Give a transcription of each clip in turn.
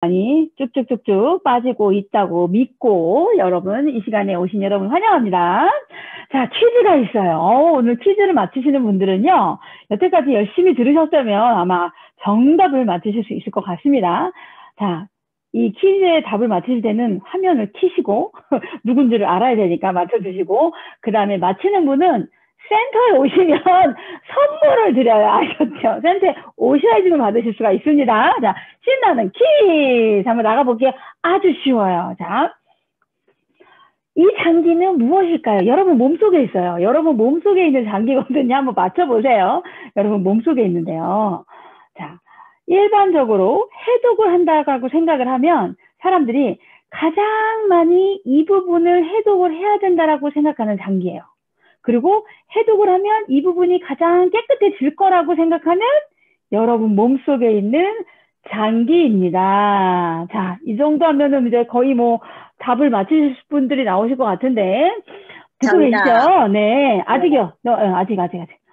많이 쭉쭉쭉쭉 빠지고 있다고 믿고 여러분 이 시간에 오신 여러분 환영합니다. 자, 퀴즈가 있어요. 오늘 퀴즈를 맞히시는 분들은요. 여태까지 열심히 들으셨다면 아마 정답을 맞히실 수 있을 것 같습니다. 자, 이 퀴즈의 답을 맞히실 때는 화면을 켜시고 누군지를 알아야 되니까 맞춰주시고 그 다음에 맞히는 분은 센터에 오시면 선물을 드려요. 아셨죠? 센터에 오셔야지만 받으실 수가 있습니다. 자, 신나는 퀴즈 한번 나가볼게요. 아주 쉬워요. 자, 이 장기는 무엇일까요? 여러분 몸속에 있어요. 여러분 몸속에 있는 장기거든요. 한번 맞춰보세요. 여러분 몸속에 있는데요. 자, 일반적으로 해독을 한다고 생각을 하면 사람들이 가장 많이 이 부분을 해독을 해야 된다라고 생각하는 장기예요. 그리고 해독을 하면 이 부분이 가장 깨끗해질 거라고 생각하는 여러분 몸속에 있는 장기입니다. 자, 이 정도 하면은 이제 거의 뭐 답을 맞히실 분들이 나오실 것 같은데 듣고 정답. 계시죠? 네, 아직이요. 네. 아직.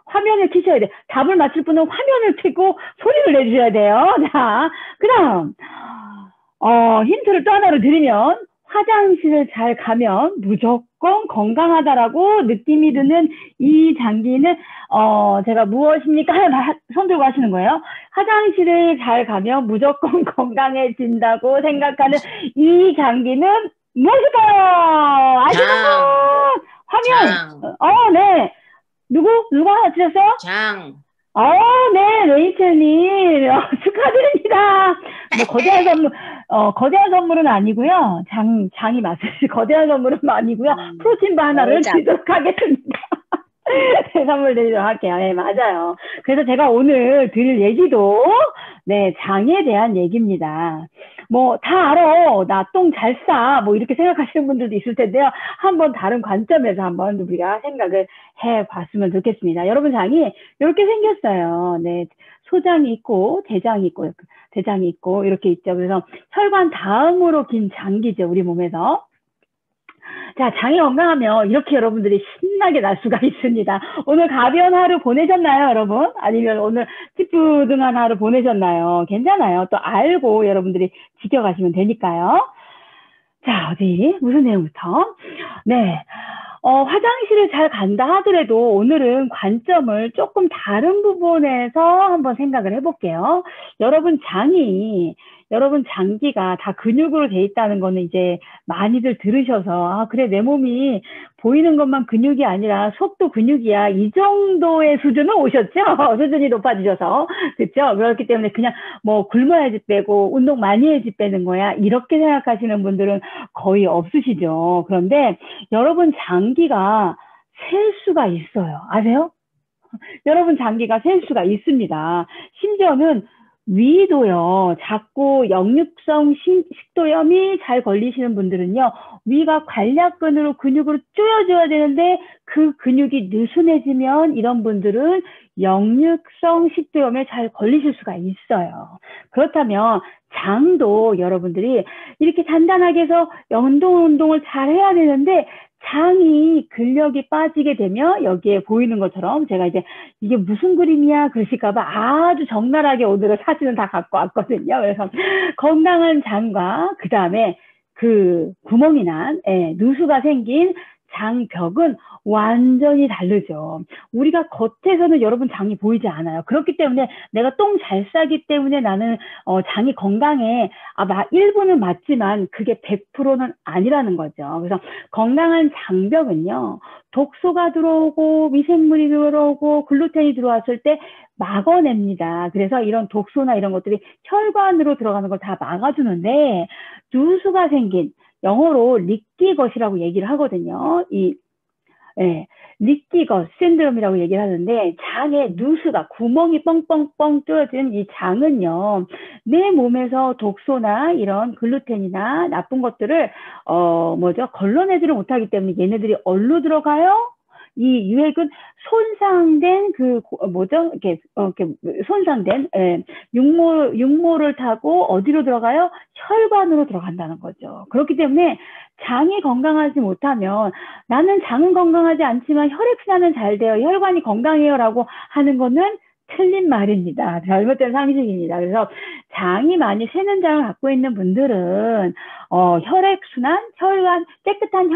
화면을 켜셔야 돼요. 답을 맞힐 분은 화면을 켜고 소리를 내주셔야 돼요. 자, 그다음 힌트를 또 하나로 드리면 화장실을 잘 가면 무조건 건강하다라고 느낌이 드는 이 장기는 제가 무엇입니까? 손 들고 하시는 거예요. 화장실을 잘 가면 무조건 건강해진다고 생각하는 이 장기는 무엇일까요? 아시는 장, 분? 화면. 장, 네. 누가 맞추셨어요? 장. 네, 레이첼님. 축하드립니다. 뭐, 거대한 선물은 아니고요. 장이 맞으시, 거대한 선물은 아니고요. 프로틴바 하나를 장. 드리도록 하겠습니다. 네, 선물 드리도록 할게요. 네, 맞아요. 그래서 제가 오늘 드릴 얘기도, 네, 장에 대한 얘기입니다. 뭐, 다 알아. 나 똥 잘 싸. 뭐, 이렇게 생각하시는 분들도 있을 텐데요. 한번 다른 관점에서 한번 우리가 생각을 해 봤으면 좋겠습니다. 여러분, 장이 이렇게 생겼어요. 네. 소장이 있고, 대장이 있고, 이렇게 있죠. 그래서 혈관 다음으로 긴 장기죠. 우리 몸에서. 자, 장이 건강하면 이렇게 여러분들이 신나게 날 수가 있습니다. 오늘 가벼운 하루 보내셨나요, 여러분? 아니면 오늘 찌뿌둥한 하루 보내셨나요? 괜찮아요. 또 알고 여러분들이 지켜가시면 되니까요. 자, 무슨 내용부터? 네. 화장실을 잘 간다 하더라도 오늘은 관점을 조금 다른 부분에서 한번 생각을 해볼게요. 여러분 장기가 다 근육으로 돼 있다는 거는 이제 많이들 들으셔서, 그래, 내 몸이 보이는 것만 근육이 아니라 속도 근육이야. 이 정도의 수준은 오셨죠? 수준이 높아지셔서. 그렇죠? 그렇기 때문에 그냥 뭐 굶어야지 빼고 운동 많이 해야지 빼는 거야. 이렇게 생각하시는 분들은 거의 없으시죠. 그런데 여러분 장기가 셀 수가 있어요. 아세요? 여러분 장기가 셀 수가 있습니다. 심지어는 위도요. 자꾸 역류성 식도염이 잘 걸리시는 분들은요. 위가 관략근으로 근육으로 조여줘야 되는데 그 근육이 느슨해지면 이런 분들은 역류성 식도염에 잘 걸리실 수가 있어요. 그렇다면 장도 여러분들이 이렇게 단단하게 해서 운동을 잘 해야 되는데 장이 근력이 빠지게 되면 여기에 보이는 것처럼 제가 이제 이게 무슨 그림이야 그러실까봐 아주 적나라하게 오늘은 사진은 다 갖고 왔거든요. 그래서 건강한 장과 그 다음에 그 구멍이 난 누수가 생긴 장벽은 완전히 다르죠. 우리가 겉에서는 여러분 장이 보이지 않아요. 그렇기 때문에 내가 똥 잘 싸기 때문에 나는 장이 건강해. 일부는 맞지만 그게 100%는 아니라는 거죠. 그래서 건강한 장벽은요. 독소가 들어오고 미생물이 들어오고 글루텐이 들어왔을 때 막아냅니다. 그래서 이런 독소나 이런 것들이 혈관으로 들어가는 걸 다 막아주는데 누수가 생긴 영어로 리끼것이라고 얘기를 하거든요. 리끼것 신드롬이라고 얘기를 하는데 장에 누수가 구멍이 뻥뻥뻥 뚫어진 이 장은요. 내 몸에서 독소나 이런 글루텐이나 나쁜 것들을 걸러내지를 못하기 때문에 얘네들이 어디로 들어가요? 이 유액은 손상된 이렇게 손상된 육모를 타고 어디로 들어가요? 혈관으로 들어간다는 거죠. 그렇기 때문에 장이 건강하지 못하면 나는 장은 건강하지 않지만 혈액순환은 잘 돼요. 혈관이 건강해요라고 하는 거는 틀린 말입니다. 잘못된 상식입니다. 그래서 장이 많이 새는 장을 갖고 있는 분들은 혈액순환, 혈관, 깨끗한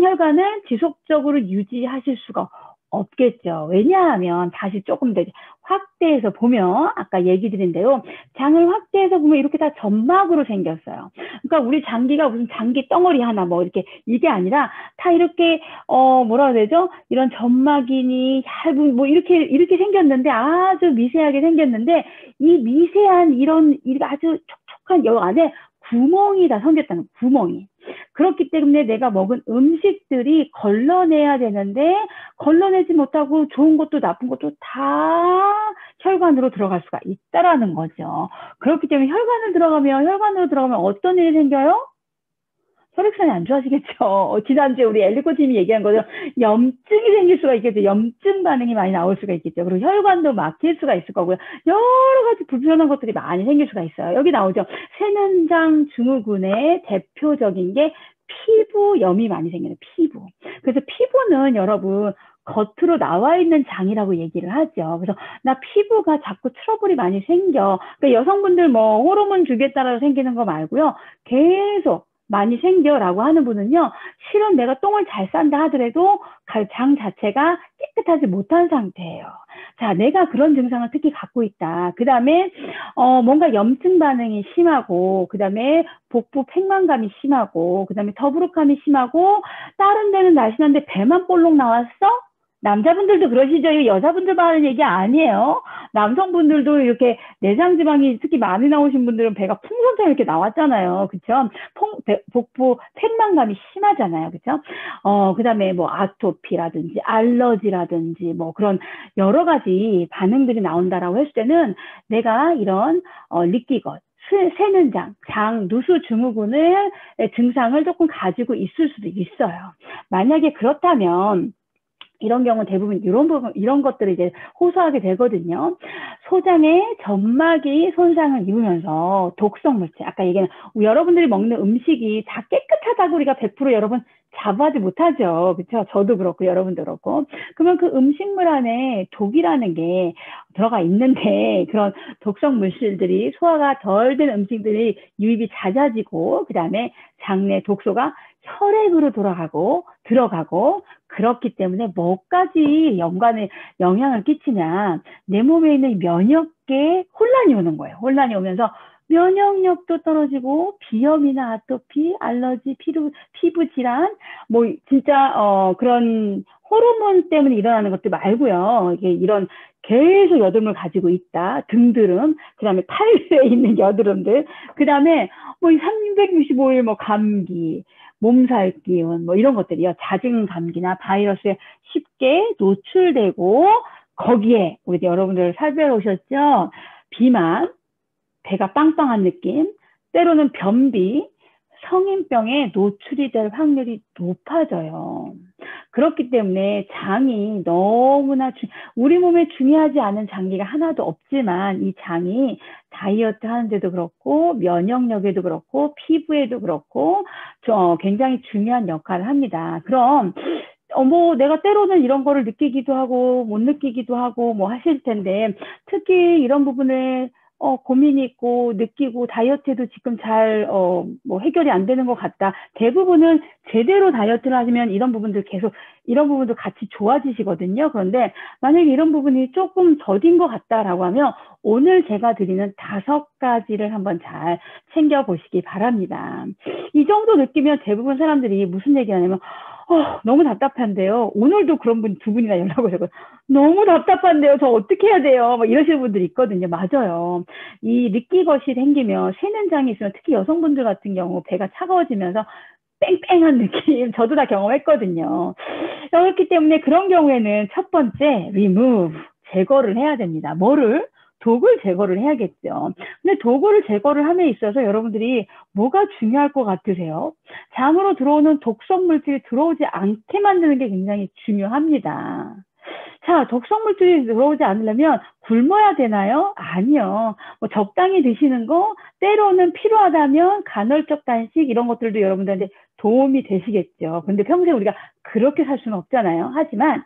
혈관을 지속적으로 유지하실 수가 없겠죠. 왜냐하면 다시 조금 더 확대해서 보면 아까 얘기 드린 대로 장을 확대해서 보면 이렇게 다 점막으로 생겼어요. 그러니까 우리 장기가 무슨 장기 덩어리 하나 뭐 이렇게 이게 아니라 다 이렇게 뭐라 해야 되죠? 이런 점막이니 얇은 뭐 이렇게 생겼는데 아주 미세하게 생겼는데 이 미세한 이런 아주 촉촉한 여 안에 구멍이 다 생겼다는 구멍이. 그렇기 때문에 내가 먹은 음식들이 걸러내야 되는데 걸러내지 못하고 좋은 것도 나쁜 것도 다 혈관으로 들어갈 수가 있다라는 거죠. 그렇기 때문에 혈관으로 들어가면 어떤 일이 생겨요? 혈액순환이 안 좋아지겠죠. 지난주에 우리 엘리코님이 얘기한 거죠. 염증이 생길 수가 있겠죠. 염증 반응이 많이 나올 수가 있겠죠. 그리고 혈관도 막힐 수가 있을 거고요. 여러 가지 불편한 것들이 많이 생길 수가 있어요. 여기 나오죠. 세면장 증후군의 대표적인 게 피부염이 많이 생겨요. 피부. 그래서 피부는 여러분 겉으로 나와 있는 장이라고 얘기를 하죠. 그래서 나 피부가 자꾸 트러블이 많이 생겨. 그러니까 여성분들 뭐 호르몬 주기에 따라서 생기는 거 말고요. 계속 많이 생겨라고 하는 분은요. 실은 내가 똥을 잘 싼다 하더라도 장 자체가 깨끗하지 못한 상태예요. 자, 내가 그런 증상을 특히 갖고 있다. 그 다음에 뭔가 염증 반응이 심하고 그 다음에 복부 팽만감이 심하고 그 다음에 더부룩함이 심하고 다른 데는 날씬한데 배만 볼록 나왔어? 남자분들도 그러시죠. 여자분들만 하는 얘기 아니에요. 남성분들도 이렇게 내장 지방이 특히 많이 나오신 분들은 배가 풍선처럼 이렇게 나왔잖아요. 그쵸? 복부 팽만감이 심하잖아요. 그쵸? 그 다음에 뭐 아토피라든지 알러지라든지 뭐 그런 여러 가지 반응들이 나온다라고 했을 때는 내가 이런 리끼것 새는 장, 누수 증후군의 증상을 조금 가지고 있을 수도 있어요. 만약에 그렇다면 이런 경우 대부분 이런 것들을 이제 호소하게 되거든요. 소장의 점막이 손상을 입으면서 독성 물질, 아까 얘기한 여러분들이 먹는 음식이 다 깨끗하다고 우리가 100% 여러분 자부하지 못하죠. 그렇죠? 저도 그렇고 여러분도 그렇고. 그러면 그 음식물 안에 독이라는 게 들어가 있는데 그런 독성 물질들이 소화가 덜 된 음식들이 유입이 잦아지고 그다음에 장내 독소가 혈액으로 들어가고 그렇기 때문에 뭐까지 영향을 끼치냐. 내 몸에 있는 면역계에 혼란이 오는 거예요. 혼란이 오면서 면역력도 떨어지고 비염이나 아토피, 알러지, 피부 질환, 뭐 진짜 그런 호르몬 때문에 일어나는 것들 말고요. 이게 이런 계속 여드름을 가지고 있다. 등드름, 그다음에 팔에 있는 여드름들, 그다음에 뭐 365일 뭐 감기, 몸살 기운 뭐 이런 것들이요. 잦은 감기나 바이러스에 쉽게 노출되고 거기에 우리 여러분들 살펴 오셨죠? 비만, 배가 빵빵한 느낌, 때로는 변비, 성인병에 노출이 될 확률이 높아져요. 그렇기 때문에 장이 너무나 우리 몸에 중요하지 않은 장기가 하나도 없지만 이 장이 다이어트 하는데도 그렇고 면역력에도 그렇고 피부에도 그렇고 굉장히 중요한 역할을 합니다. 그럼 뭐 내가 때로는 이런 거를 느끼기도 하고 못 느끼기도 하고 뭐 하실 텐데 특히 이런 부분에 고민이 있고 느끼고 다이어트에도 지금 잘 뭐 해결이 안 되는 것 같다. 대부분은 제대로 다이어트를 하시면 이런 부분도 같이 좋아지시거든요. 그런데 만약에 이런 부분이 조금 더딘 것 같다라고 하면 오늘 제가 드리는 5가지를 한번 잘 챙겨보시기 바랍니다. 이 정도 느끼면 대부분 사람들이 무슨 얘기 하냐면 너무 답답한데요. 오늘도 그런 분 2분이나 연락을 하고 너무 답답한데요. 저 어떻게 해야 돼요? 막 이러시는 분들이 있거든요. 맞아요. 이 느끼것이 생기면 새는 장이 있으면 특히 여성분들 같은 경우 배가 차가워지면서 뺑뺑한 느낌 저도 다 경험했거든요. 그렇기 때문에 그런 경우에는 첫 번째 remove 제거를 해야 됩니다. 뭐를? 독을 제거를 해야겠죠. 근데 독을 제거를 함에 있어서 여러분들이 뭐가 중요할 것 같으세요? 장으로 들어오는 독성 물질이 들어오지 않게 만드는 게 굉장히 중요합니다. 자, 독성 물질이 들어오지 않으려면 굶어야 되나요? 아니요. 뭐 적당히 드시는 거, 때로는 필요하다면 간헐적 단식 이런 것들도 여러분들한테 도움이 되시겠죠. 근데 평생 우리가 그렇게 살 수는 없잖아요. 하지만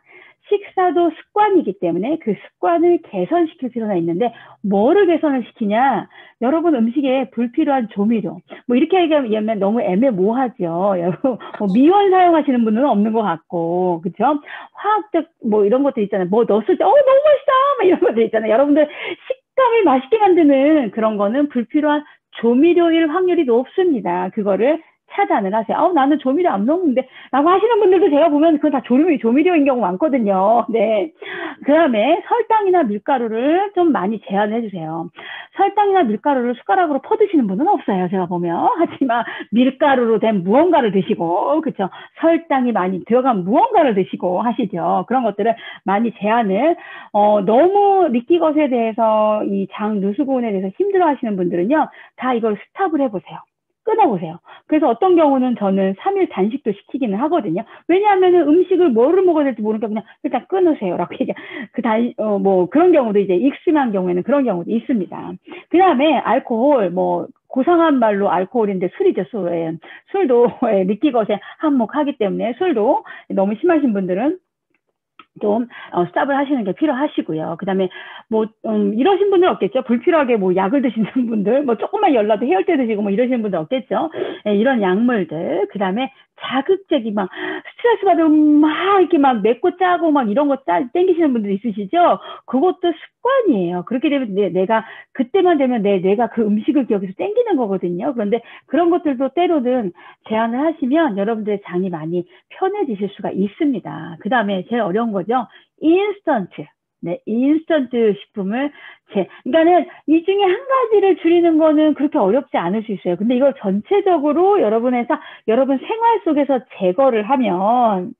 식사도 습관이기 때문에 그 습관을 개선시킬 필요가 있는데 뭐를 개선을 시키냐? 여러분 음식에 불필요한 조미료. 뭐 이렇게 얘기하면 너무 애매모호하죠. 여러분 뭐 미원 사용하시는 분은 없는 것 같고, 그렇죠? 화학적 뭐 이런 것들 있잖아요. 뭐 넣었을 때 너무 맛있다 막 이런 것들 있잖아요. 여러분들 식감을 맛있게 만드는 그런 거는 불필요한 조미료일 확률이 높습니다. 그거를 차단을 하세요. 나는 조미료 안 먹는데 라고 하시는 분들도 제가 보면 그건 다 조미료인 경우 많거든요. 네. 그 다음에 설탕이나 밀가루를 좀 많이 제한해 주세요. 설탕이나 밀가루를 숟가락으로 퍼드시는 분은 없어요. 제가 보면. 하지만 밀가루로 된 무언가를 드시고, 그쵸? 설탕이 많이 들어간 무언가를 드시고 하시죠. 그런 것들을 많이 제한을, 너무 리키 것에 대해서 이 장 누수군에 대해서 힘들어 하시는 분들은요, 다 이걸 스탑을 해보세요. 끊어보세요. 그래서 어떤 경우는 저는 3일 단식도 시키기는 하거든요. 왜냐하면 음식을 뭐를 먹어야 될지 모르니까 그냥 일단 끊으세요. 라고 얘기해. 뭐 그런 경우도 이제 익심한 경우에는 그런 경우도 있습니다. 그 다음에 알코올, 뭐 고상한 말로 알코올인데 술이죠, 술. 술도 리키 것에 한몫하기 때문에 술도 너무 심하신 분들은 좀 스탑을 하시는 게 필요하시고요. 그 다음에 뭐 이러신 분들 없겠죠. 불필요하게 뭐 약을 드시는 분들, 뭐 조금만 열나도 해열제 드시고 뭐 이러시는 분들 없겠죠. 네, 이런 약물들. 그 다음에 자극적이 막 스트레스 받으면 막 이렇게 막 맵고 짜고 막 이런 거 땡기시는 분들 있으시죠. 그것도 습관이에요. 그렇게 되면 내가 그때만 되면 내가 그 음식을 기억해서 땡기는 거거든요. 그런데 그런 것들도 때로는 제한을 하시면 여러분들의 장이 많이 편해지실 수가 있습니다. 그 다음에 제일 어려운 거죠. 인스턴트. 네, 인스턴트 식품을 그러니까는 이 중에 한 가지를 줄이는 거는 그렇게 어렵지 않을 수 있어요. 근데 이걸 전체적으로 여러분 생활 속에서 제거를 하면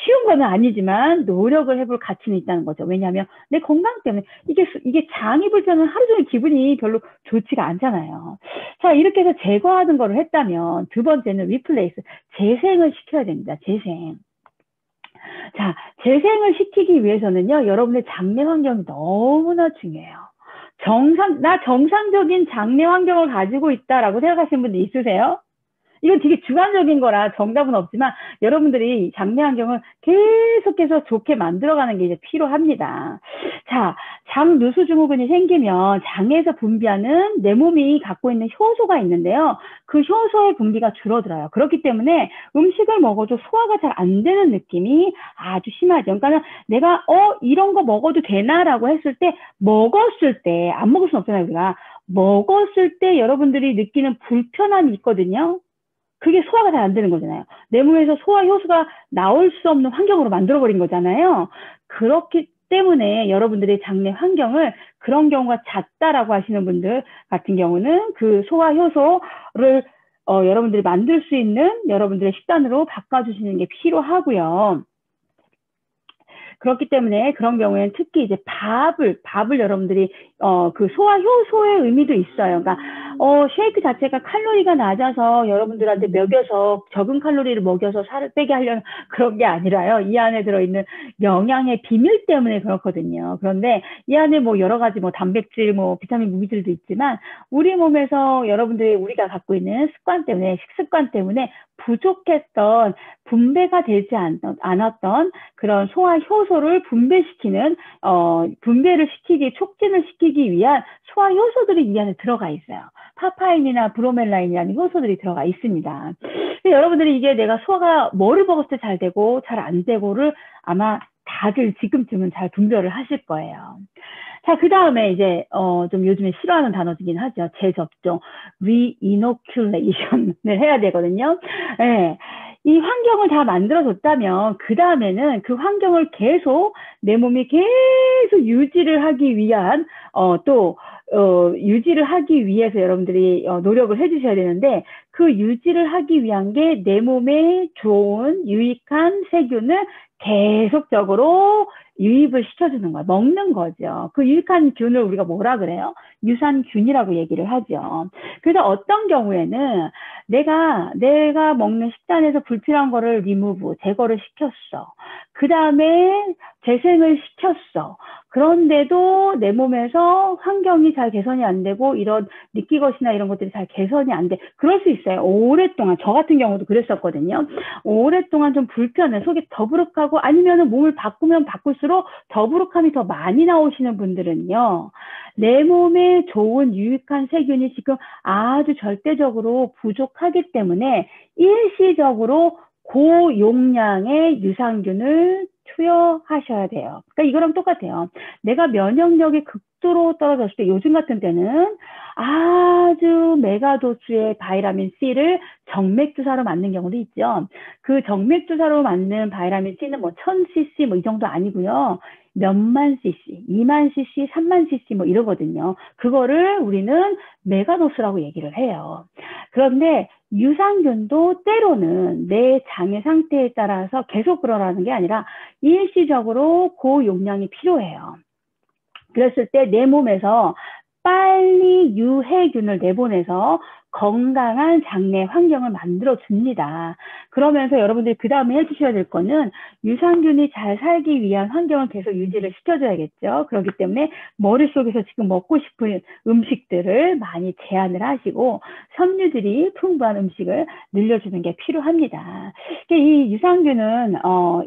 쉬운 거는 아니지만 노력을 해볼 가치는 있다는 거죠. 왜냐하면 내 건강 때문에 이게 장이 불편은 하루 종일 기분이 별로 좋지가 않잖아요. 자, 이렇게 해서 제거하는 거를 했다면 두 번째는 리플레이스, 재생을 시켜야 됩니다. 재생. 자, 재생을 시키기 위해서는요, 여러분의 장내 환경이 너무나 중요해요. 정상적인 장내 환경을 가지고 있다라고 생각하시는 분들 있으세요? 이건 되게 주관적인 거라 정답은 없지만 여러분들이 장내 환경을 계속해서 좋게 만들어가는 게 이제 필요합니다. 자, 장 누수 증후군이 생기면 장에서 분비하는 내 몸이 갖고 있는 효소가 있는데요. 그 효소의 분비가 줄어들어요. 그렇기 때문에 음식을 먹어도 소화가 잘 안 되는 느낌이 아주 심하죠. 그러니까 내가 이런 거 먹어도 되나라고 했을 때 먹었을 때 안 먹을 수는 없잖아요. 우리가 먹었을 때 여러분들이 느끼는 불편함이 있거든요. 그게 소화가 잘 안 되는 거잖아요. 내 몸에서 소화 효소가 나올 수 없는 환경으로 만들어버린 거잖아요. 그렇기 때문에 여러분들의 장내 환경을 그런 경우가 잦다라고 하시는 분들 같은 경우는 그 소화 효소를 여러분들이 만들 수 있는 여러분들의 식단으로 바꿔주시는 게 필요하고요. 그렇기 때문에 그런 경우에는 특히 이제 밥을 여러분들이 그 소화 효소의 의미도 있어요. 그러니까 쉐이크 자체가 칼로리가 낮아서 여러분들한테 먹여서 적은 칼로리를 먹여서 살을 빼게 하려는 그런 게 아니라요. 이 안에 들어있는 영양의 비밀 때문에 그렇거든요. 그런데 이 안에 뭐 여러 가지 뭐 단백질, 뭐 비타민, 무기질도 있지만 우리 몸에서 우리가 갖고 있는 습관 때문에, 식습관 때문에 부족했던, 분배가 되지 않았던 그런 소화 효소를 분배를 촉진을 시키기 위한 소화 효소들이 이 안에 들어가 있어요. 파파인이나 브로멜라인이라는 효소들이 들어가 있습니다. 여러분들이 이게 내가 소화가 뭐를 먹었을 때 잘 되고 잘 안 되고를 아마 다들 지금쯤은 잘 분별을 하실 거예요. 자, 그 다음에 이제, 좀 요즘에 싫어하는 단어이긴 하죠. 재접종, reinoculation 을 해야 되거든요. 네. 이 환경을 다 만들어줬다면, 그 다음에는 그 환경을 내 몸이 계속 유지를 하기 위한, 유지를 하기 위해서 여러분들이 노력을 해주셔야 되는데, 그 유지를 하기 위한 게 내 몸에 좋은, 유익한 세균을 계속적으로 유입을 시켜주는 거예요. 먹는 거죠. 그 유익한 균을 우리가 뭐라 그래요? 유산균이라고 얘기를 하죠. 그래서 어떤 경우에는 내가 먹는 식단에서 불필요한 거를 제거를 시켰어. 그 다음에 재생을 시켰어. 그런데도 내 몸에서 환경이 잘 개선이 안 되고 이런 느끼 것이나 이런 것들이 잘 개선이 안 돼. 그럴 수 있어요. 오랫동안 저 같은 경우도 그랬었거든요. 오랫동안 좀 불편해. 속이 더부룩하고 아니면은 몸을 바꾸면 바꿀수록 더부룩함이 더 많이 나오시는 분들은요. 내 몸에 좋은 유익한 세균이 지금 아주 절대적으로 부족하기 때문에 일시적으로 고용량의 유산균을 투여하셔야 돼요. 그러니까 이거랑 똑같아요. 내가 면역력이 극도로 떨어졌을 때 요즘 같은 때는 아주 메가도수의 바이라민 C를 정맥 주사로 맞는 경우도 있죠. 그 정맥 주사로 맞는 바이라민 C는 뭐 1000cc 뭐 이 정도 아니고요. 몇만 cc, 2만 cc, 3만 cc 뭐 이러거든요. 그거를 우리는 메가도스라고 얘기를 해요. 그런데 유산균도 때로는 내 장의 상태에 따라서 계속 그러라는 게 아니라 일시적으로 고용량이 필요해요. 그랬을 때 내 몸에서 빨리 유해균을 내보내서 건강한 장내 환경을 만들어 줍니다. 그러면서 여러분들이 그 다음에 해주셔야 될 거는 유산균이 잘 살기 위한 환경을 계속 유지를 시켜줘야겠죠. 그렇기 때문에 머릿속에서 지금 먹고 싶은 음식들을 많이 제한을 하시고 섬유들이 풍부한 음식을 늘려주는 게 필요합니다. 이 유산균은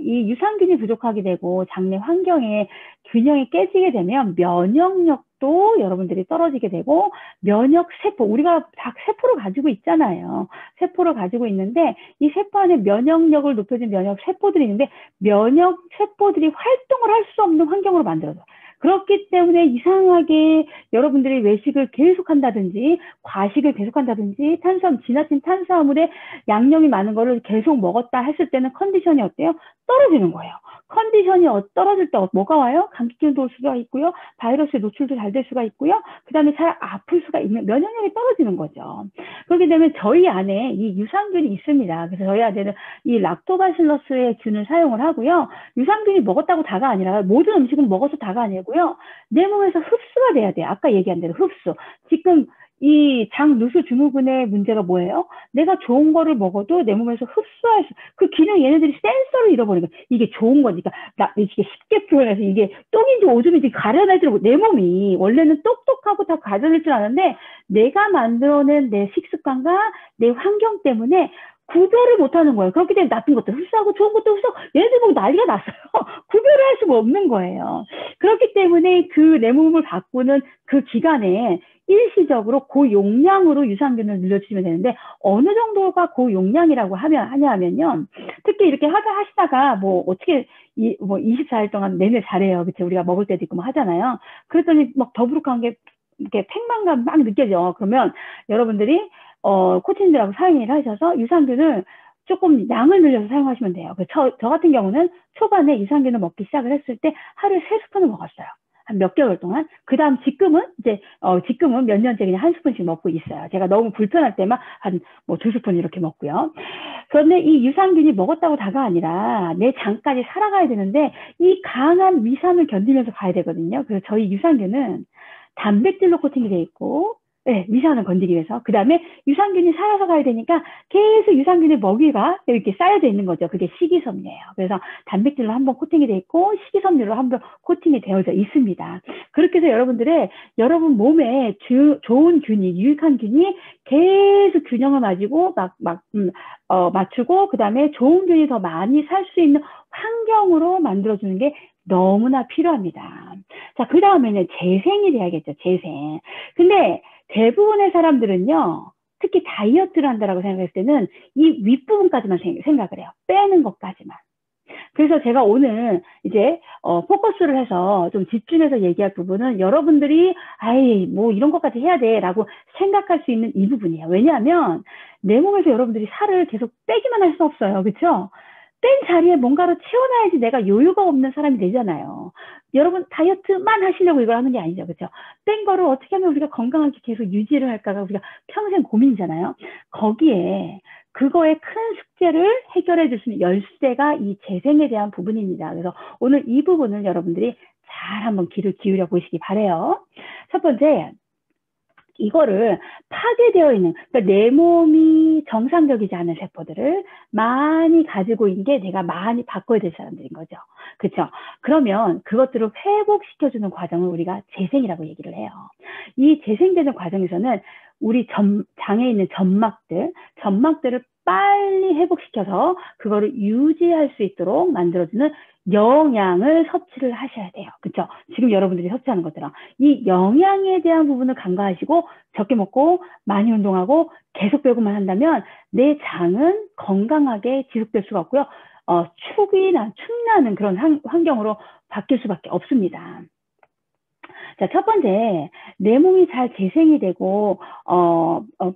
이 유산균이 부족하게 되고 장내 환경에 균형이 깨지게 되면 면역력도 여러분들이 떨어지게 되고 면역세포, 우리가 다 세포를 가지고 있잖아요. 세포를 가지고 있는데 이 세포 안에 면역력을 높여준 면역세포들이 있는데 면역세포들이 활동을 할 수 없는 환경으로 만들어져요. 그렇기 때문에 이상하게 여러분들이 외식을 계속한다든지 과식을 계속한다든지 지나친 탄수화물에 양념이 많은 거를 계속 먹었다 했을 때는 컨디션이 어때요? 떨어지는 거예요. 컨디션이 떨어질 때 뭐가 와요? 감기균도 올 수가 있고요. 바이러스에 노출도 잘 될 수가 있고요. 그 다음에 잘 아플 수가 있는 면역력이 떨어지는 거죠. 그렇게 되면 저희 안에 이 유산균이 있습니다. 그래서 저희 안에는 이 락토바실러스의 균을 사용을 하고요. 유산균이 먹었다고 다가 아니라 모든 음식은 먹어서 다가 아니고요. 내 몸에서 흡수가 돼야 돼요. 아까 얘기한 대로 흡수. 지금 이 장 누수 증후군의 문제가 뭐예요? 내가 좋은 거를 먹어도 내 몸에서 흡수할 그 기능 얘네들이 센서를 잃어버리는 거예요. 이게 좋은 거니까 이게 쉽게 표현해서 이게 똥인지 오줌인지 가려낼 줄 내 몸이 원래는 똑똑하고 다 가려낼 줄 아는데 내가 만들어낸 내 식습관과 내 환경 때문에 구별을 못하는 거예요. 그렇기 때문에 나쁜 것도 흡수하고 좋은 것도 흡수하고 얘네들 보고 난리가 났어요. 구별을 할 수가 없는 거예요. 그렇기 때문에 그 내 몸을 바꾸는 그 기간에 일시적으로 고용량으로 유산균을 늘려주시면 되는데 어느 정도가 고용량이라고 하냐면요. 특히 이렇게 하시다가 뭐 어떻게 뭐 24일 동안 내내 잘해요. 그쵸? 우리가 먹을 때도 있고 뭐 하잖아요. 그랬더니 막 더부룩한 게 이렇게 팽만감 막 느껴져. 그러면 여러분들이 코치님들하고 상의를 하셔서 유산균을 조금 양을 늘려서 사용하시면 돼요. 저 같은 경우는 초반에 유산균을 먹기 시작을 했을 때 하루에 3스푼을 먹었어요. 한 몇 개월 동안. 그 다음 지금은 몇 년째 그냥 1스푼씩 먹고 있어요. 제가 너무 불편할 때만 한 뭐 2스푼 이렇게 먹고요. 그런데 이 유산균이 먹었다고 다가 아니라 내 장까지 살아가야 되는데 이 강한 위산을 견디면서 가야 되거든요. 그래서 저희 유산균은 단백질로 코팅이 돼 있고 네, 위산을 건드리기 위해서. 그 다음에 유산균이 살아서 가야 되니까 계속 유산균의 먹이가 이렇게 쌓여져 있는 거죠. 그게 식이섬유예요. 그래서 단백질로 한번 코팅이 돼 있고 식이섬유로 한번 코팅이 되어져 있습니다. 그렇게 해서 여러분 몸에 좋은 균이, 유익한 균이 계속 균형을 맞추고 그 다음에 좋은 균이 더 많이 살 수 있는 환경으로 만들어주는 게 너무나 필요합니다. 자, 그 다음에는 재생이 돼야겠죠. 재생. 근데 대부분의 사람들은요, 특히 다이어트를 한다라고 생각했을 때는 이 윗부분까지만 생각을 해요. 빼는 것까지만. 그래서 제가 오늘 이제 포커스를 해서 좀 집중해서 얘기할 부분은 여러분들이 뭐 이런 것까지 해야 돼라고 생각할 수 있는 이 부분이에요. 왜냐하면 내 몸에서 여러분들이 살을 계속 빼기만 할 수 없어요. 그렇죠? 뺀 자리에 뭔가를 채워놔야지 내가 여유가 없는 사람이 되잖아요. 여러분 다이어트만 하시려고 이걸 하는 게 아니죠. 그렇죠? 뺀 거를 어떻게 하면 우리가 건강하게 계속 유지를 할까가 우리가 평생 고민이잖아요. 거기에 그거의 큰 숙제를 해결해 줄 수 있는 열쇠가 이 재생에 대한 부분입니다. 그래서 오늘 이 부분을 여러분들이 잘 한번 귀를 기울여 보시기 바래요. 첫 번째, 이거를 파괴되어 있는, 그러니까 내 몸이 정상적이지 않은 세포들을 많이 가지고 있는 게 내가 많이 바꿔야 될 사람들인 거죠. 그렇죠? 그러면 그것들을 회복시켜주는 과정을 우리가 재생이라고 얘기를 해요. 이 재생되는 과정에서는 우리 장에 있는 점막들을 빨리 회복시켜서 그거를 유지할 수 있도록 만들어주는 영양을 섭취를 하셔야 돼요. 그렇죠? 지금 여러분들이 섭취하는 것처럼 이 영양에 대한 부분을 간과하시고 적게 먹고 많이 운동하고 계속 배고만 한다면 내 장은 건강하게 지속될 수가 없고요. 축나는 그런 환경으로 바뀔 수밖에 없습니다. 자, 첫 번째, 내 몸이 잘 재생이 되고,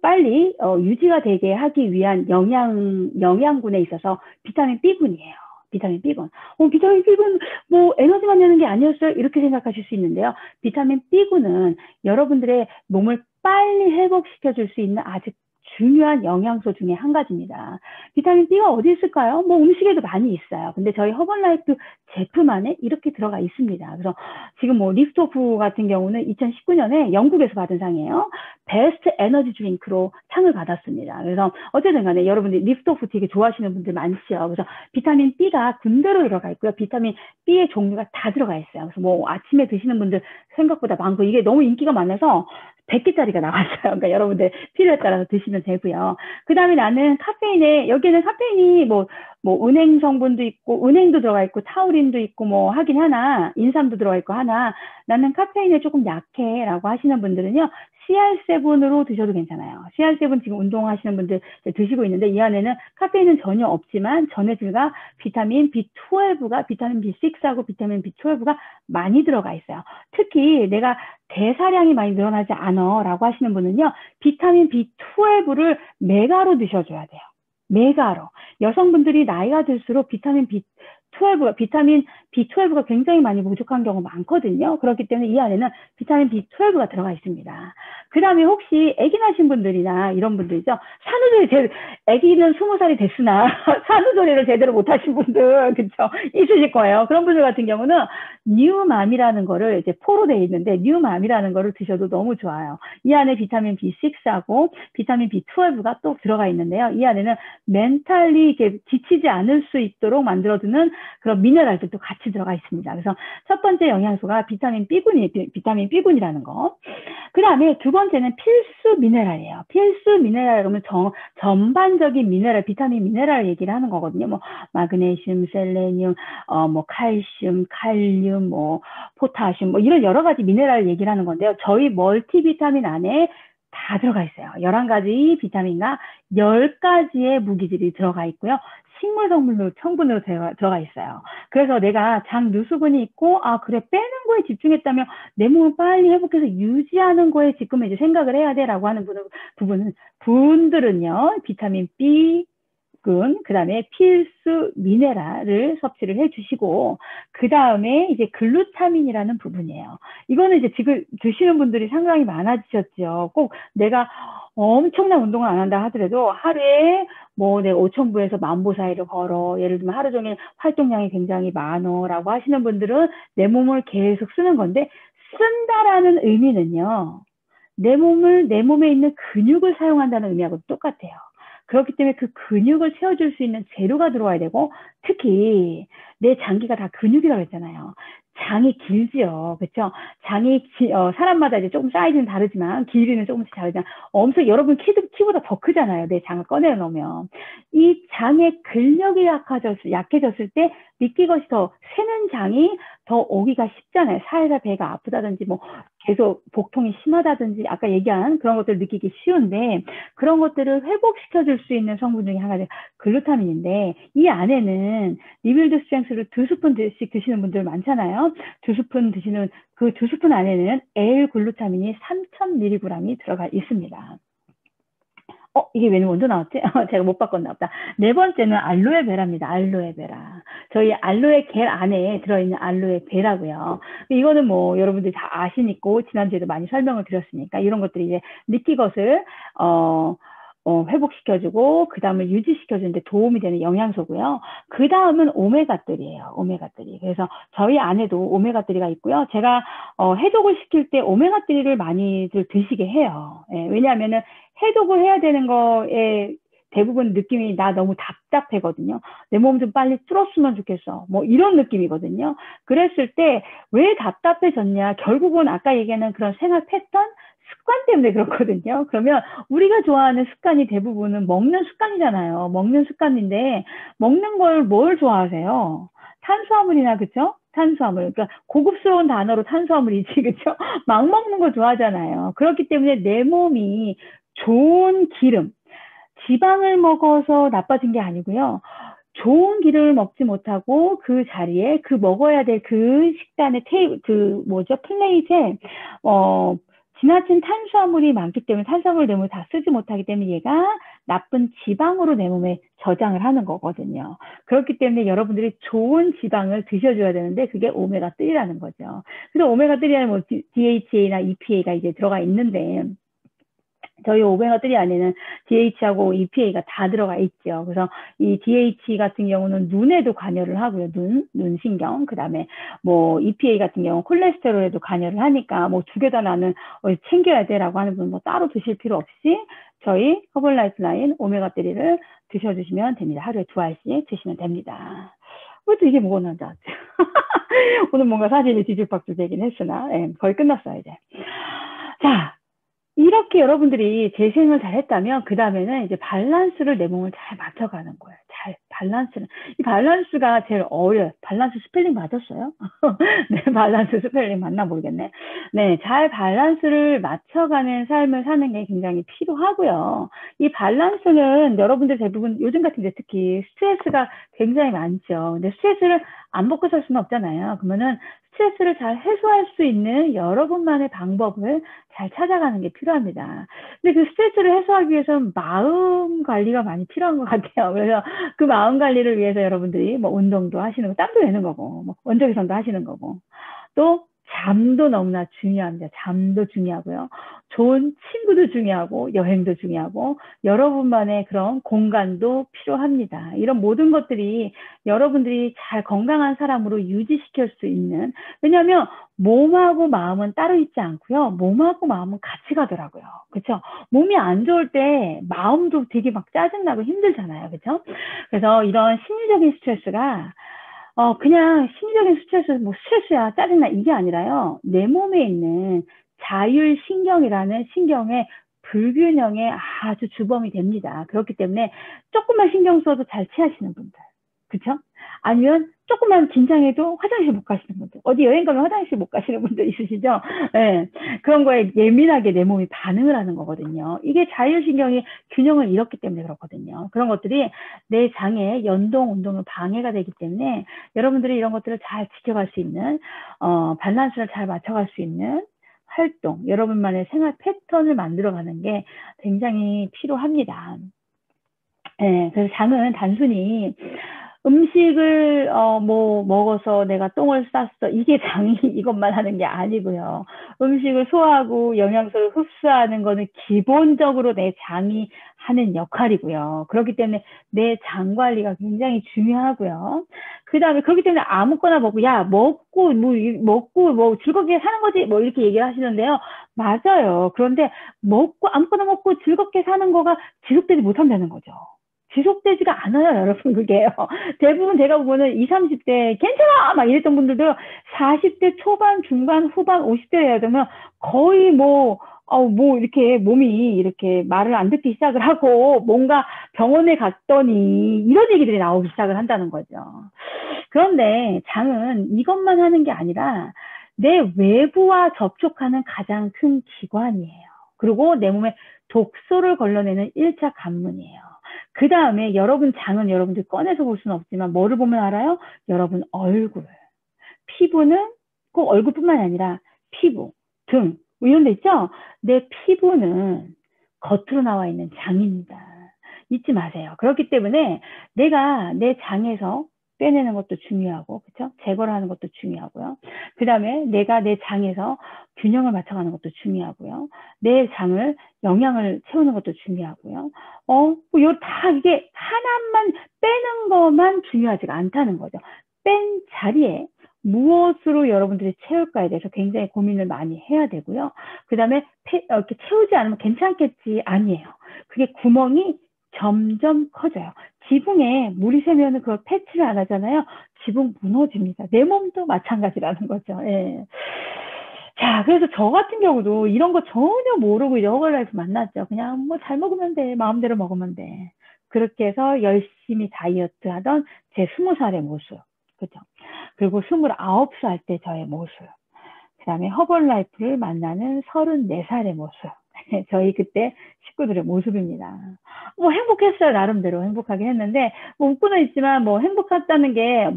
빨리, 유지가 되게 하기 위한 영양분에 있어서 비타민 B군이에요. 비타민 B군. 비타민 B군, 뭐, 에너지만 내는 게 아니었어요? 이렇게 생각하실 수 있는데요. 비타민 B군은 여러분들의 몸을 빨리 회복시켜줄 수 있는 아주 중요한 영양소 중에 한 가지입니다. 비타민 B가 어디 있을까요? 뭐 음식에도 많이 있어요. 근데 저희 허벌라이프 제품 안에 이렇게 들어가 있습니다. 그래서 지금 뭐 리프트오프 같은 경우는 2019년에 영국에서 받은 상이에요. 베스트 에너지 드링크로 상을 받았습니다. 그래서 어쨌든 간에 여러분들이 리프트오프 되게 좋아하시는 분들 많죠. 그래서 비타민 B가 군대로 들어가 있고요. 비타민 B의 종류가 다 들어가 있어요. 그래서 뭐 아침에 드시는 분들 생각보다 많고 이게 너무 인기가 많아서 100개짜리가 나왔어요. 그러니까 여러분들 필요에 따라서 드시면 되고요. 그 다음에 나는 여기에는 카페인이 뭐 은행 성분도 있고, 은행도 들어가 있고, 타우린도 있고, 뭐 하긴 하나, 인삼도 들어가 있고 하나, 나는 카페인에 조금 약해 라고 하시는 분들은요, CR7으로 드셔도 괜찮아요. CR7 지금 운동하시는 분들 드시고 있는데 이 안에는 카페인은 전혀 없지만 전해질과 비타민 B12가 비타민 B6하고 비타민 B12가 많이 들어가 있어요. 특히 내가 대사량이 많이 늘어나지 않아 라고 하시는 분은요, 비타민 B12를 메가로 드셔줘야 돼요. 메가로. 여성분들이 나이가 들수록 비타민 B12가 굉장히 많이 부족한 경우가 많거든요. 그렇기 때문에 이 안에는 비타민 B12가 들어가 있습니다. 그 다음에 혹시 아기 낳으신 분들이나 이런 분들이죠. 아기는 20살이 됐으나 산후조리를 제대로 못하신 분들, 그쵸? 있으실 거예요. 그런 분들 같은 경우는 뉴맘이라는 거를 이제 포로 되어 있는데 뉴맘이라는 거를 드셔도 너무 좋아요. 이 안에 비타민 B6하고 비타민 B12가 또 들어가 있는데요. 이 안에는 멘탈리 이렇게 지치지 않을 수 있도록 만들어주는 그런 미네랄들도 같이 들어가 있습니다. 그래서 첫 번째 영양소가 비타민 B군이라는 거. 그 다음에 두 번째는 필수 미네랄이에요. 필수 미네랄 그러면 전반적인 미네랄, 비타민 미네랄 얘기를 하는 거거든요. 뭐 마그네슘, 셀레늄, 뭐 칼슘, 칼륨, 뭐 포타슘, 뭐 이런 여러 가지 미네랄 얘기를 하는 건데요. 저희 멀티비타민 안에 다 들어가 있어요. 11가지 비타민과 10가지의 무기질이 들어가 있고요. 식물 성분으로 들어가 있어요. 그래서 내가 장 누수군이 있고, 그래, 빼는 거에 집중했다면 내 몸을 빨리 회복해서 유지하는 거에 지금 이제 생각을 해야 돼라고 하는 분들은요, 비타민 B, 그 다음에 필수 미네랄을 섭취를 해주시고, 그 다음에 이제 글루타민이라는 부분이에요. 이거는 이제 지금 드시는 분들이 상당히 많아지셨죠. 꼭 내가 엄청난 운동을 안 한다 하더라도 하루에 뭐 내가 5,000보에서 10,000보 사이를 걸어. 예를 들면 하루 종일 활동량이 굉장히 많어라고 하시는 분들은 내 몸을 계속 쓰는 건데, 쓴다라는 의미는요, 내 몸에 있는 근육을 사용한다는 의미하고 똑같아요. 그렇기 때문에 그 근육을 채워줄 수 있는 재료가 들어와야 되고, 특히 내 장기가 다 근육이라고 했잖아요. 장이 길지요. 그렇죠? 장이 사람마다 이제 조금 사이즈는 다르지만 길이는 조금씩 다르지만 엄청 여러분 키보다 더 크잖아요. 내 장을 꺼내 놓으면 이 장의 근력이 약해졌을 때 믿기 것이 더 새는 장이 더 오기가 쉽잖아요. 살살 배가 아프다든지 뭐 계속 복통이 심하다든지 아까 얘기한 그런 것들을 느끼기 쉬운데, 그런 것들을 회복시켜줄 수 있는 성분 중에 하나가 글루타민인데, 이 안에는 리빌드 스트렝스를 2스푼씩 드시는 분들 많잖아요. 2스푼 드시는 그 2스푼 안에는 L-글루타민이 3000mg이 들어가 있습니다. 이게 왜 먼저 나왔지? 제가 못 바꿨나 보다. 네 번째는 알로에베라입니다. 알로에베라. 저희 알로에 겔 안에 들어있는 알로에베라고요. 이거는 뭐 여러분들이 다 아시니까 지난주에도 많이 설명을 드렸으니까 이런 것들이 이제 느끼 것을 회복시켜주고, 그 다음을 유지시켜주는데 도움이 되는 영양소고요. 그 다음은 오메가3예요. 오메가3. 그래서 저희 안에도 오메가3가 있고요. 제가 해독을 시킬 때 오메가3를 많이들 드시게 해요. 예, 왜냐하면은 해독을 해야 되는 거에 대부분 느낌이 나 너무 답답하거든요. 내 몸 좀 빨리 줄었으면 좋겠어. 뭐 이런 느낌이거든요. 그랬을 때 왜 답답해졌냐? 결국은 아까 얘기하는 그런 생활 패턴, 습관 때문에 그렇거든요. 그러면 우리가 좋아하는 습관이 대부분은 먹는 습관이잖아요. 먹는 습관인데 먹는 걸 뭘 좋아하세요? 탄수화물이나 그쵸? 탄수화물. 그러니까 고급스러운 단어로 탄수화물이지 그쵸? 막 먹는 거 좋아하잖아요. 그렇기 때문에 내 몸이 좋은 기름, 지방을 먹어서 나빠진 게 아니고요. 좋은 기름을 먹지 못하고 그 자리에 그 먹어야 될 그 식단의 그 뭐죠? 플레이트에 지나친 탄수화물이 많기 때문에 탄수화물 내 몸에 다 쓰지 못하기 때문에 얘가 나쁜 지방으로 내 몸에 저장을 하는 거거든요. 그렇기 때문에 여러분들이 좋은 지방을 드셔줘야 되는데 그게 오메가3라는 거죠. 그래서 오메가3에는 뭐 DHA나 EPA가 이제 들어가 있는데 저희 오메가3 안에는 DH하고 EPA가 다 들어가 있죠. 그래서 이 DH 같은 경우는 눈에도 관여를 하고요. 눈 신경. 그 다음에 뭐 EPA 같은 경우는 콜레스테롤에도 관여를 하니까 뭐 두 개 다 나는 챙겨야 돼라고 하는 분은 뭐 따로 드실 필요 없이 저희 허벌라이프 라인 오메가3를 드셔주시면 됩니다. 하루에 2알씩 드시면 됩니다. 왜 또 이게 무거웠는지 알았죠? 오늘 뭔가 사진이 뒤죽박죽 되긴 했으나 거의 끝났어요 이제. 자, 이렇게 여러분들이 재생을 잘했다면 그 다음에는 이제 밸런스를 내 몸을 잘 맞춰가는 거예요. 잘 밸런스는 이 밸런스가 제일 어려워요. 밸런스 스펠링 맞았어요? 네, 밸런스 스펠링 맞나 모르겠네. 네, 잘 밸런스를 맞춰가는 삶을 사는 게 굉장히 필요하고요. 이 밸런스는 여러분들 대부분 요즘 같은 데 특히 스트레스가 굉장히 많죠. 근데 스트레스를 안 먹고 살 수는 없잖아요. 그러면은 스트레스를 잘 해소할 수 있는 여러분만의 방법을 잘 찾아가는 게 필요합니다. 근데 그 스트레스를 해소하기 위해서는 마음 관리가 많이 필요한 것 같아요. 그래서 그 마음 관리를 위해서 여러분들이 뭐 운동도 하시는 거, 땀도 내는 거고, 뭐 원적외선도 하시는 거고, 또 잠도 너무나 중요합니다. 잠도 중요하고요. 좋은 친구도 중요하고, 여행도 중요하고, 여러분만의 그런 공간도 필요합니다. 이런 모든 것들이 여러분들이 잘 건강한 사람으로 유지시킬 수 있는, 왜냐하면 몸하고 마음은 따로 있지 않고요. 몸하고 마음은 같이 가더라고요. 그렇죠? 몸이 안 좋을 때 마음도 되게 막 짜증나고 힘들잖아요. 그렇죠? 그래서 이런 심리적인 스트레스가 그냥 심리적인 스트레스, 뭐 스트레스야, 짜증나 이게 아니라요. 내 몸에 있는 자율신경이라는 신경의 불균형에 아주 주범이 됩니다. 그렇기 때문에 조금만 신경 써도 잘 취하시는 분들. 그쵸? 아니면 조금만 긴장해도 화장실 못 가시는 분들. 어디 여행 가면 화장실 못 가시는 분들 있으시죠? 네. 그런 거에 예민하게 내 몸이 반응을 하는 거거든요. 이게 자율신경이 균형을 잃었기 때문에 그렇거든요. 그런 것들이 내 장의 연동, 운동을 방해가 되기 때문에 여러분들이 이런 것들을 잘 지켜갈 수 있는, 밸런스를 잘 맞춰갈 수 있는 활동, 여러분만의 생활 패턴을 만들어가는 게 굉장히 필요합니다. 네, 그래서 장은 단순히 음식을 뭐 먹어서 내가 똥을 쌌어 이게 장이 이것만 하는 게 아니고요. 음식을 소화하고 영양소를 흡수하는 거는 기본적으로 내 장이 하는 역할이고요. 그렇기 때문에 내 장 관리가 굉장히 중요하고요. 그 다음에 그렇기 때문에 아무거나 먹고 야 먹고 뭐 즐겁게 사는 거지 뭐 이렇게 얘기를 하시는데요. 맞아요. 그런데 먹고 아무거나 먹고 즐겁게 사는 거가 지속되지 못한다는 거죠. 지속되지가 않아요, 여러분, 그게요. 대부분 제가 보면은 20, 30대 괜찮아! 막 이랬던 분들도 40대 초반, 중반, 후반, 50대 해야 되면 거의 뭐 이렇게 몸이 이렇게 말을 안 듣기 시작을 하고 뭔가 병원에 갔더니 이런 얘기들이 나오기 시작을 한다는 거죠. 그런데 장은 이것만 하는 게 아니라 내 외부와 접촉하는 가장 큰 기관이에요. 그리고 내 몸에 독소를 걸러내는 1차 관문이에요. 그 다음에 여러분 장은 여러분들 꺼내서 볼 수는 없지만 뭐를 보면 알아요? 여러분 얼굴. 피부는 꼭 얼굴뿐만 아니라 피부, 등, 뭐 이런 데 있죠? 내 피부는 겉으로 나와 있는 장입니다. 잊지 마세요. 그렇기 때문에 내가 내 장에서 빼내는 것도 중요하고, 그쵸? 제거를 하는 것도 중요하고요. 그 다음에 내가 내 장에서 균형을 맞춰가는 것도 중요하고요. 내 장을 영양을 채우는 것도 중요하고요. 다 이게 하나만 빼는 것만 중요하지가 않다는 거죠. 뺀 자리에 무엇으로 여러분들이 채울까에 대해서 굉장히 고민을 많이 해야 되고요. 그 다음에 이렇게 채우지 않으면 괜찮겠지 아니에요. 그게 구멍이 점점 커져요. 지붕에 물이 새면 그걸 패치를 안 하잖아요. 지붕 무너집니다. 내 몸도 마찬가지라는 거죠. 예. 자, 그래서 저 같은 경우도 이런 거 전혀 모르고 이제 허벌라이프 만났죠. 그냥 뭐 잘 먹으면 돼. 마음대로 먹으면 돼. 그렇게 해서 열심히 다이어트 하던 제 20살의 모습. 그죠? 그리고 29살 때 저의 모습. 그 다음에 허벌라이프를 만나는 34살의 모습. 저희 그때 식구들의 모습입니다. 뭐 행복했어요. 나름대로 행복하긴 했는데, 뭐 웃고는 있지만 뭐 행복했다는 게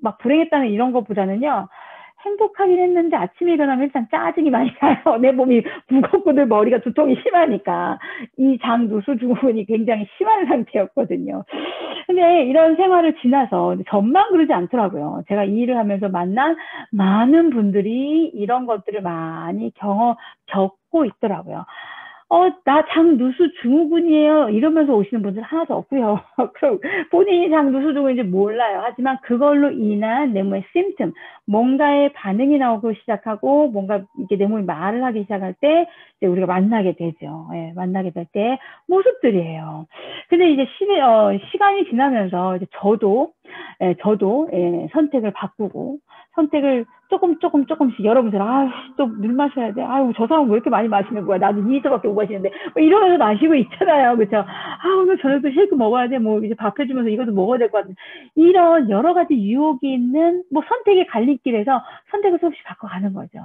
막 불행했다는 이런 것보다는요, 행복하긴 했는데 아침에 일어나면 일단 짜증이 많이 나요. 내 몸이 무겁고 늘 머리가 두통이 심하니까. 이 장 누수 증후군이 굉장히 심한 상태였거든요. 근데 이런 생활을 지나서 전만 그러지 않더라고요. 제가 이 일을 하면서 만난 많은 분들이 이런 것들을 많이 겪고 있더라고요. 나 장누수 증후군이에요. 이러면서 오시는 분들 하나도 없고요. 그럼 본인이 장누수 증후군인지 몰라요. 하지만 그걸로 인한 내 몸의 심튼, 뭔가의 반응이 나오고 시작하고 뭔가 이게 내 몸이 말을 하기 시작할 때 이제 우리가 만나게 되죠. 예, 만나게 될 때 모습들이에요. 근데 이제 시간이 지나면서 이제 저도 선택을 바꾸고 선택을 조금씩 여러분들 또 물 마셔야 돼. 아유 저 사람 왜 이렇게 많이 마시는 거야. 나도 2리터밖에 못 마시는데 뭐 이러면서 마시고 있잖아요. 그렇죠? 오늘 저녁도 쉐이크 먹어야 돼. 뭐 이제 밥 해주면서 이것도 먹어야 될 것 같은 이런 여러 가지 유혹이 있는 뭐 선택의 갈림길에서 선택을 수없이 바꿔가는 거죠.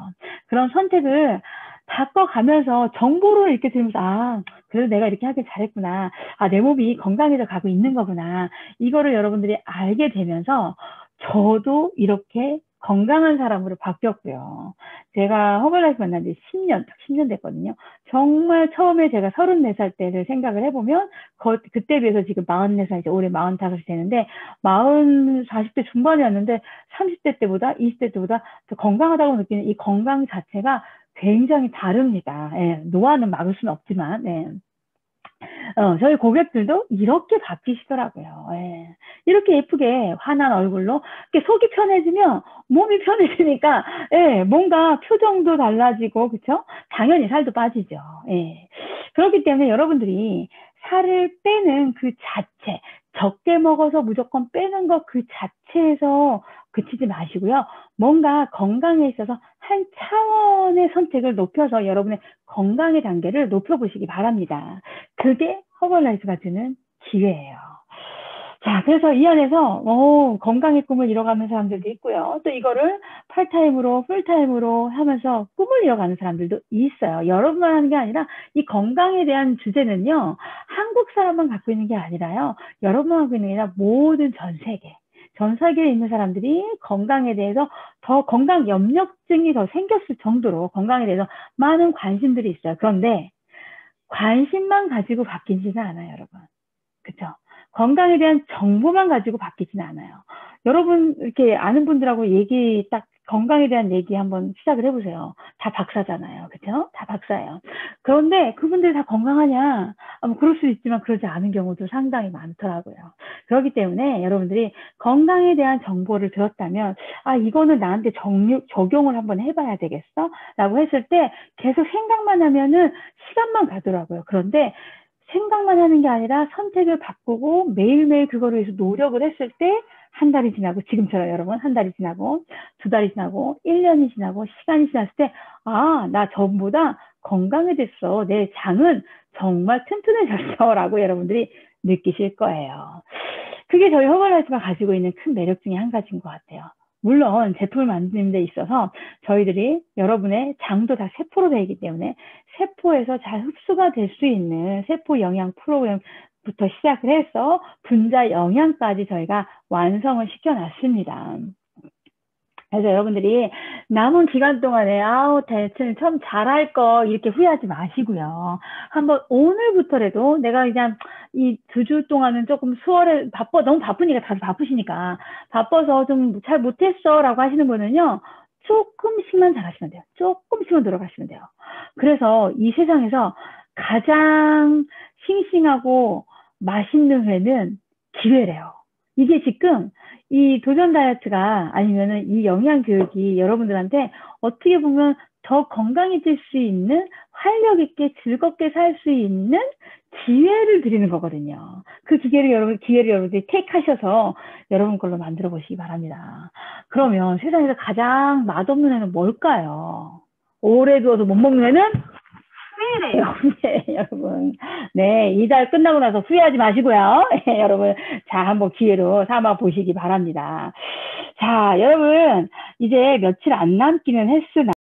그런 선택을 바꿔가면서 정보를 이렇게 들으면서 그래도 내가 이렇게 하길 잘했구나. 내 몸이 건강해져 가고 있는 거구나. 이거를 여러분들이 알게 되면서 저도 이렇게 건강한 사람으로 바뀌었고요. 제가 허벌라이프 만난 지 10년 됐거든요. 정말 처음에 제가 34살 때를 생각을 해보면 그때 비해서 지금 44살, 이제 올해 45이 되는데 40대 중반이었는데 30대 때보다 20대 때보다 더 건강하다고 느끼는 이 건강 자체가 굉장히 다릅니다. 예, 노화는 막을 수는 없지만 예. 저희 고객들도 이렇게 바뀌시더라고요. 예. 이렇게 예쁘게 환한 얼굴로 이렇게 속이 편해지면 몸이 편해지니까 예, 뭔가 표정도 달라지고 그렇죠? 당연히 살도 빠지죠. 예. 그렇기 때문에 여러분들이 살을 빼는 그 자체, 적게 먹어서 무조건 빼는 것 그 자체에서 그치지 마시고요. 뭔가 건강에 있어서 한 차원의 선택을 높여서 여러분의 건강의 단계를 높여보시기 바랍니다. 그게 허벌라이프가 주는 기회예요. 자, 그래서 이 안에서 건강의 꿈을 이뤄가는 사람들도 있고요. 또 이거를 팔타임으로 풀타임으로 하면서 꿈을 이뤄가는 사람들도 있어요. 여러분만 하는 게 아니라 이 건강에 대한 주제는요. 한국 사람만 갖고 있는 게 아니라요. 여러분만 갖고 있는 게 아니라 모든 전 세계에 있는 사람들이 건강에 대해서 더 건강 염려증이 더 생겼을 정도로 건강에 대해서 많은 관심들이 있어요. 그런데 관심만 가지고 바뀌지는 않아요, 여러분. 그렇죠? 건강에 대한 정보만 가지고 바뀌지는 않아요. 여러분 이렇게 아는 분들하고 건강에 대한 얘기 한번 시작을 해보세요. 다 박사잖아요. 그렇죠? 다 박사예요. 그런데 그분들이 다 건강하냐? 그럴 수 있지만 그러지 않은 경우도 상당히 많더라고요. 그렇기 때문에 여러분들이 건강에 대한 정보를 들었다면 이거는 나한테 적용을 한번 해봐야 되겠어? 라고 했을 때 계속 생각만 하면은 시간만 가더라고요. 그런데 생각만 하는 게 아니라 선택을 바꾸고 매일매일 그거를 위해서 노력을 했을 때 한 달이 지나고 지금처럼 여러분 한 달이 지나고 2달이 지나고 1년이 지나고 시간이 지났을 때 나 전보다 건강해졌어. 내 장은 정말 튼튼해졌어. 라고 여러분들이 느끼실 거예요. 그게 저희 허벌라이프가 가지고 있는 큰 매력 중에 한 가지인 것 같아요. 물론 제품을 만드는 데 있어서 저희들이 여러분의 장도 다 세포로 되어 있기 때문에 세포에서 잘 흡수가 될 수 있는 세포 영양 프로그램부터 시작을 해서 분자 영양까지 저희가 완성을 시켜놨습니다. 그래서 여러분들이 남은 기간 동안에 대체는 처음 잘할 거 이렇게 후회하지 마시고요. 한번 오늘부터라도 내가 그냥 이 2주 동안은 조금 수월해, 너무 바쁘니까, 다들 바쁘시니까, 바빠서 좀 잘 못했어, 라고 하시는 분은요, 조금씩만 잘하시면 돼요. 조금씩만 노력하시면 돼요. 그래서 이 세상에서 가장 싱싱하고 맛있는 회는 기회래요. 이게 지금 이 도전 다이어트가 아니면은 이 영양 교육이 여러분들한테 어떻게 보면 더 건강해질 수 있는 활력 있게 즐겁게 살 수 있는 기회를 드리는 거거든요. 그 기회를 여러분들이 택하셔서 여러분 걸로 만들어 보시기 바랍니다. 그러면 세상에서 가장 맛없는 애는 뭘까요? 오래 두어도 못 먹는 애는 후회래요, 후회, 여러분. 네, 이 달 끝나고 나서 후회하지 마시고요. 여러분, 자, 한번 기회로 삼아 보시기 바랍니다. 자, 여러분, 이제 며칠 안 남기는 했으나,